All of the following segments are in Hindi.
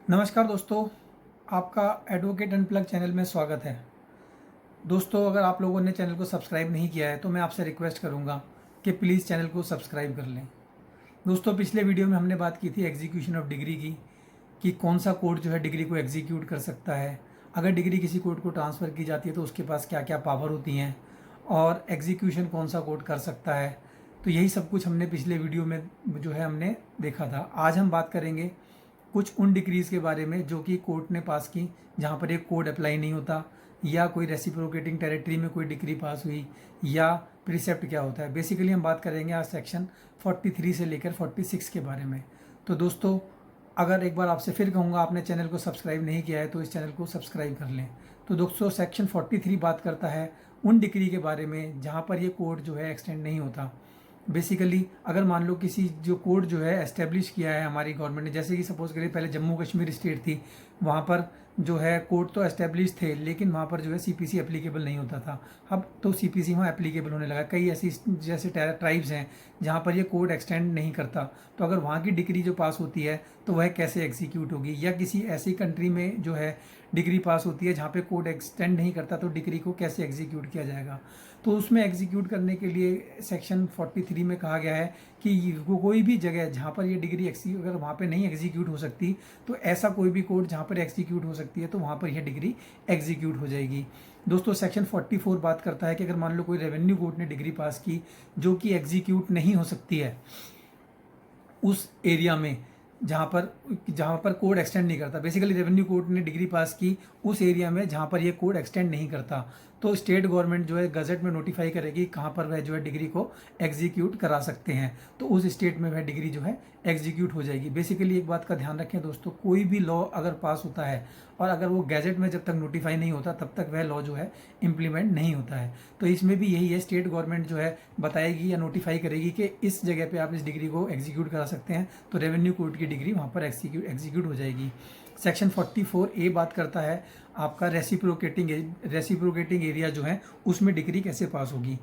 नमस्कार दोस्तों, आपका एडवोकेट अनप्लग चैनल में स्वागत है। दोस्तों, अगर आप लोगों ने चैनल को सब्सक्राइब नहीं किया है तो मैं आपसे रिक्वेस्ट करूंगा कि प्लीज़ चैनल को सब्सक्राइब कर लें। दोस्तों, पिछले वीडियो में हमने बात की थी एग्जीक्यूशन ऑफ डिग्री की, कि कौन सा कोर्ट जो है डिग्री को एग्जीक्यूट कर सकता है। अगर डिग्री किसी कोर्ट को ट्रांसफ़र की जाती है तो उसके पास क्या क्या पावर होती हैं और एग्जीक्यूशन कौन सा कोर्ट कर सकता है। तो यही सब कुछ हमने पिछले वीडियो में जो है हमने देखा था। आज हम बात करेंगे कुछ उन डिक्रीज़ के बारे में जो कि कोर्ट ने पास की, जहाँ पर एक कोड अप्लाई नहीं होता, या कोई रेसिप्रोकेटिंग टेरिटरी में कोई डिक्री पास हुई, या प्रिसेप्ट क्या होता है। बेसिकली हम बात करेंगे आज सेक्शन 43 से लेकर 46 के बारे में। तो दोस्तों, अगर एक बार आपसे फिर कहूँगा, आपने चैनल को सब्सक्राइब नहीं किया है तो इस चैनल को सब्सक्राइब कर लें। तो दोस्तों, सेक्शन 43 बात करता है उन डिक्री के बारे में जहाँ पर ये कोड जो है एक्सटेंड नहीं होता। बेसिकली अगर मान लो किसी जो कोड जो है एस्टेब्लिश किया है हमारी गवर्नमेंट ने, जैसे कि सपोज करिए पहले जम्मू कश्मीर स्टेट थी, वहाँ पर जो है कोड तो एस्टेब्लिश थे लेकिन वहाँ पर जो है सीपीसी एप्लीकेबल नहीं होता था। अब तो सीपीसी वहाँ एप्लीकेबल होने लगा। कई ऐसी जैसे ट्राइब्स हैं जहाँ पर ये कोड एक्सटेंड नहीं करता, तो अगर वहाँ की डिग्री जो पास होती है तो वह कैसे एग्जीक्यूट होगी। या किसी ऐसी कंट्री में जो है डिग्री पास होती है जहाँ पे कोड एक्सटेंड नहीं करता, तो डिग्री को कैसे एग्जीक्यूट किया जाएगा। तो उसमें एग्जीक्यूट करने के लिए सेक्शन 43 में कहा गया है कि कोई भी जगह जहाँ पर ये डिग्री अगर वहाँ पे नहीं एग्जीक्यूट हो सकती, तो ऐसा कोई भी कोड जहाँ पर एग्जीक्यूट हो सकती है तो वहाँ पर यह डिग्री एग्जीक्यूट हो जाएगी। दोस्तों, सेक्शन 44 बात करता है कि अगर मान लो कोई रेवेन्यू कोर्ट ने डिग्री पास की जो कि एग्जीक्यूट नहीं हो सकती है उस एरिया में जहाँ पर कोड एक्सटेंड नहीं करता। बेसिकली रेवेन्यू कोर्ट ने डिग्री पास की उस एरिया में जहाँ पर ये कोड एक्सटेंड नहीं करता, तो स्टेट गवर्नमेंट जो है गजट में नोटिफाई करेगी कहाँ पर वह जो है डिग्री को एग्जीक्यूट करा सकते हैं, तो उस स्टेट में वह डिग्री जो है एग्जीक्यूट हो जाएगी। बेसिकली एक बात का ध्यान रखें दोस्तों, कोई भी लॉ अगर पास होता है और अगर वो गैजेट में जब तक नोटिफाई नहीं होता तब तक वह लॉ जो है इम्प्लीमेंट नहीं होता है। तो इसमें भी यही है, स्टेट गवर्नमेंट जो है बताएगी या नोटिफाई करेगी कि इस जगह पे आप इस डिग्री को एग्जीक्यूट करा सकते हैं, तो रेवेन्यू कोर्ट की डिग्री वहाँ पर एग्जीक्यूट हो जाएगी। सेक्शन 44A बात करता है आपका रेसिप्रोकेटिंग एरिया जो है उसमें डिग्री कैसे पास होगी।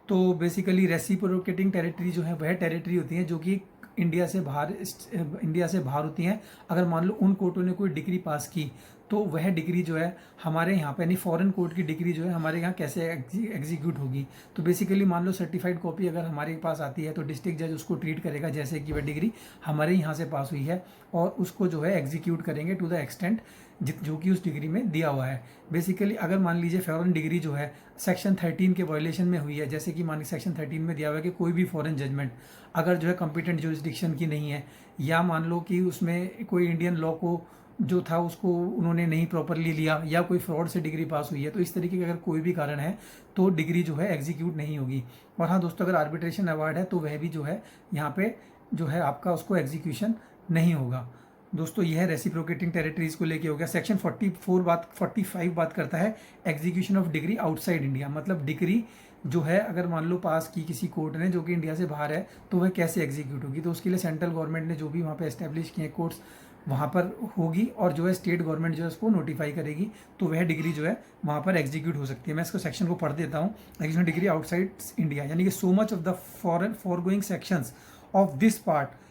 तो बेसिकली रेसिप्रोकेटिंग टेरिटरी जो है वह टेरिटरी होती है जो कि इंडिया से बाहर होती हैं। अगर मान लो उन कोर्टों ने कोई डिग्री पास की तो वह डिग्री जो है हमारे यहाँ पे, यानी फॉरेन कोर्ट की डिग्री जो है हमारे यहाँ कैसे एग्जीक्यूट होगी। तो बेसिकली मान लो सर्टिफाइड कॉपी अगर हमारे पास आती है तो डिस्ट्रिक्ट जज उसको ट्रीट करेगा जैसे कि वह डिग्री हमारे यहाँ से पास हुई है और उसको जो है एग्जीक्यूट करेंगे टू द एक्सटेंट जो कि उस डिग्री में दिया हुआ है। बेसिकली अगर मान लीजिए फॉरेन डिग्री जो है सेक्शन 13 के वायलेशन में हुई है, जैसे कि मान सेक्शन 13 में दिया हुआ है कि कोई भी फॉरेन जजमेंट अगर जो है कॉम्पिटेंट जुरिस्डिक्शन की नहीं है, या मान लो कि उसमें कोई इंडियन लॉ को जो था उसको उन्होंने नहीं प्रॉपरली लिया, या कोई फ्रॉड से डिग्री पास हुई है, तो इस तरीके का अगर कोई भी कारण है तो डिग्री जो है एग्जीक्यूट नहीं होगी। और हाँ दोस्तों, अगर आर्बिट्रेशन अवार्ड है तो वह भी जो है यहाँ पे जो है आपका उसको एग्जीक्यूशन नहीं होगा। दोस्तों, यह है रेसिप्रोकेटिंग टेरिटरीज को लेके हो गया। सेक्शन 45 बात करता है execution of degree outside India, मतलब डिग्री जो है अगर मान लो पास की किसी कोर्ट ने जो कि इंडिया से बाहर है तो वह कैसे एग्जीक्यूट होगी। तो उसके लिए सेंट्रल गवर्नमेंट ने जो भी वहाँ पे एस्टेब्लिश किए कोर्ट्स वहाँ पर होगी और जो है स्टेट गवर्नमेंट जो है उसको नोटिफाई करेगी, तो वह डिग्री जो है वहाँ पर एग्जीक्यूट हो सकती है। मैं इसको सेक्शन को पढ़ देता हूँ। एग्जीक्यूशन डिग्री आउटसाइड इंडिया, यानी कि so much of the forgoing sections of this part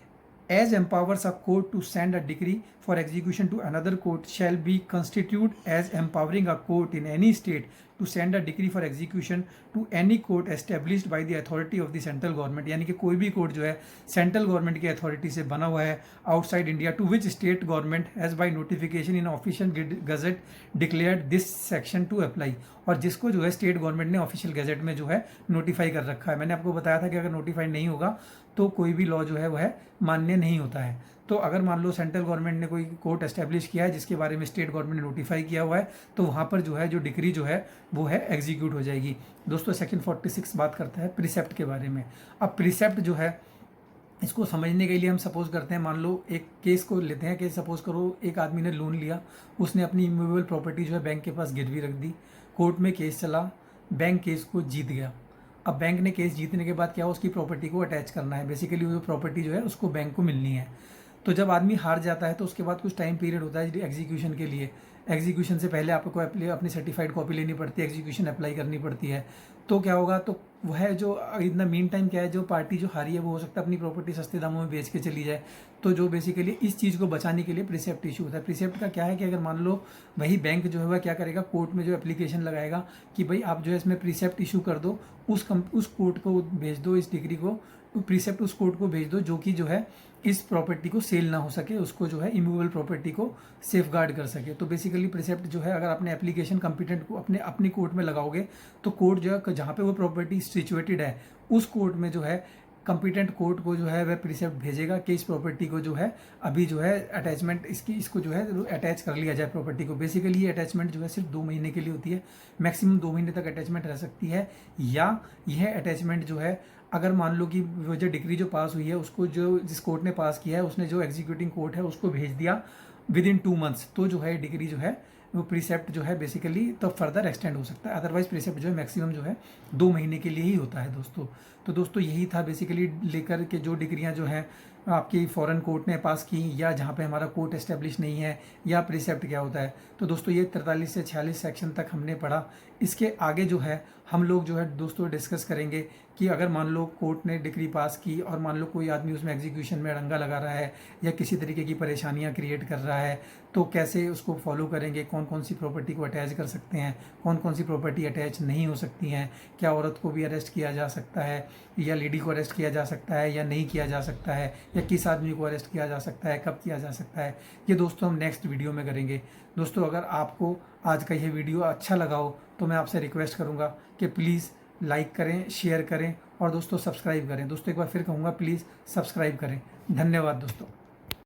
as empowers a court to send a decree for execution to another court shall be constituted as empowering a court in any state to send a decree for execution to any court established by the authority of the central government। यानी कि कोई भी कोर्ट जो है सेंट्रल गवर्नमेंट की अथॉरिटी से बना हुआ है outside India, to which state government has by notification in official gazette declared this section to apply, और जिसको जो है स्टेट गवर्नमेंट ने ऑफिशियल गजट में जो है नोटिफाई कर रखा है। मैंने आपको बताया था कि अगर नोटिफाई नहीं होगा तो कोई भी लॉ जो है वह मान्य नहीं होता है। तो अगर मान लो सेंट्रल गवर्नमेंट ने कोई कोर्ट एस्टेब्लिश किया है जिसके बारे में स्टेट गवर्नमेंट ने नोटिफाई किया हुआ है, तो वहाँ पर जो है जो डिग्री जो है वो है एग्जीक्यूट हो जाएगी। दोस्तों, सेक्शन 46 बात करता है प्रिसेप्ट के बारे में। अब प्रिसेप्ट जो है इसको समझने के लिए हम सपोज करते हैं, मान लो एक केस को लेते हैं कि सपोज करो एक आदमी ने लोन लिया, उसने अपनी इमूवेबल प्रॉपर्टी जो है बैंक के पास गिरवी रख दी, कोर्ट में केस चला, बैंक केस को जीत गया। अब बैंक ने केस जीतने के बाद क्या उसकी प्रॉपर्टी को अटैच करना है, बेसिकली वो प्रॉपर्टी जो है उसको बैंक को मिलनी है। तो जब आदमी हार जाता है तो उसके बाद कुछ टाइम पीरियड होता है एग्जीक्यूशन के लिए। एग्जीक्यूशन से पहले आपको अपनी सर्टिफाइड कॉपी लेनी पड़ती है, एग्जीक्यूशन अप्लाई करनी पड़ती है। तो क्या होगा, तो वह जो इतना मीन टाइम क्या है, जो पार्टी जो हारी है वो हो सकता है अपनी प्रॉपर्टी सस्ते दामों में बेच के चली जाए। तो जो बेसिकली इस चीज़ को बचाने के लिए प्रिसेप्ट इशू होता है। प्रिसेप्ट का क्या है कि अगर मान लो वही बैंक जो है वह क्या करेगा, कोर्ट में जो एप्लीकेशन लगाएगा कि भाई आप जो है इसमें प्रिसेप्ट इशू कर दो, उस कोर्ट को भेज दो, इस डिग्री को प्रिसेप्ट उस कोर्ट को भेज दो जो कि जो है इस प्रॉपर्टी को सेल ना हो सके, उसको जो है इमूवेबल प्रॉपर्टी को सेफ गार्ड कर सके। तो बेसिकली प्रिसेप्ट जो है अगर आपने एप्लीकेशन कंपिटेंट को अपनी कोर्ट में लगाओगे तो कोर्ट जो है जहाँ पे वो प्रॉपर्टी सिचुएटेड है उस कोर्ट में जो है कंपिटेंट कोर्ट को जो है वह प्रिसेप्ट भेजेगा कि इस प्रॉपर्टी को जो है अभी जो है अटैचमेंट इसको जो है अटैच कर लिया जाए प्रॉपर्टी को। बेसिकली ये अटैचमेंट जो है सिर्फ 2 महीने के लिए होती है, मैक्सिमम 2 महीने तक अटैचमेंट रह सकती है। या यह अटैचमेंट जो है अगर मान लो कि वो जो डिग्री जो पास हुई है उसको जो जिस कोर्ट ने पास किया है उसने जो एग्जीक्यूटिंग कोर्ट है उसको भेज दिया विद इन 2 मंथ्स, तो जो है डिग्री जो है वो प्रीसेप्ट जो है बेसिकली तो फर्दर एक्सटेंड हो सकता है। अदरवाइज प्रीसेप्ट जो है मैक्सिमम जो है 2 महीने के लिए ही होता है दोस्तों। तो दोस्तों यही था बेसिकली लेकर के जो डिग्रियां जो हैं आपकी फॉरेन कोर्ट ने पास की या जहाँ पे हमारा कोर्ट एस्टेब्लिश नहीं है, या प्रीसेप्ट क्या होता है। तो दोस्तों ये 43 से 46 सेक्शन तक हमने पढ़ा। इसके आगे जो है हम लोग जो है दोस्तों डिस्कस करेंगे कि अगर मान लो कोर्ट ने डिग्री पास की और मान लो कोई आदमी उसमें एग्जीक्यूशन में अड़ंगा लगा रहा है या किसी तरीके की परेशानियां क्रिएट कर रहा है, तो कैसे उसको फॉलो करेंगे, कौन कौन सी प्रॉपर्टी को अटैच कर सकते हैं, कौन कौन सी प्रॉपर्टी अटैच नहीं हो सकती हैं, क्या औरत को भी अरेस्ट किया जा सकता है या लेडी को अरेस्ट किया जा सकता है या नहीं किया जा सकता है, या किस आदमी को अरेस्ट किया जा सकता है, कब किया जा सकता है, ये दोस्तों हम नेक्स्ट वीडियो में करेंगे। दोस्तों अगर आपको आज का यह वीडियो अच्छा लगा हो तो मैं आपसे रिक्वेस्ट करूंगा कि प्लीज़ लाइक करें, शेयर करें और दोस्तों सब्सक्राइब करें। दोस्तों एक बार फिर कहूँगा प्लीज़ सब्सक्राइब करें। धन्यवाद दोस्तों।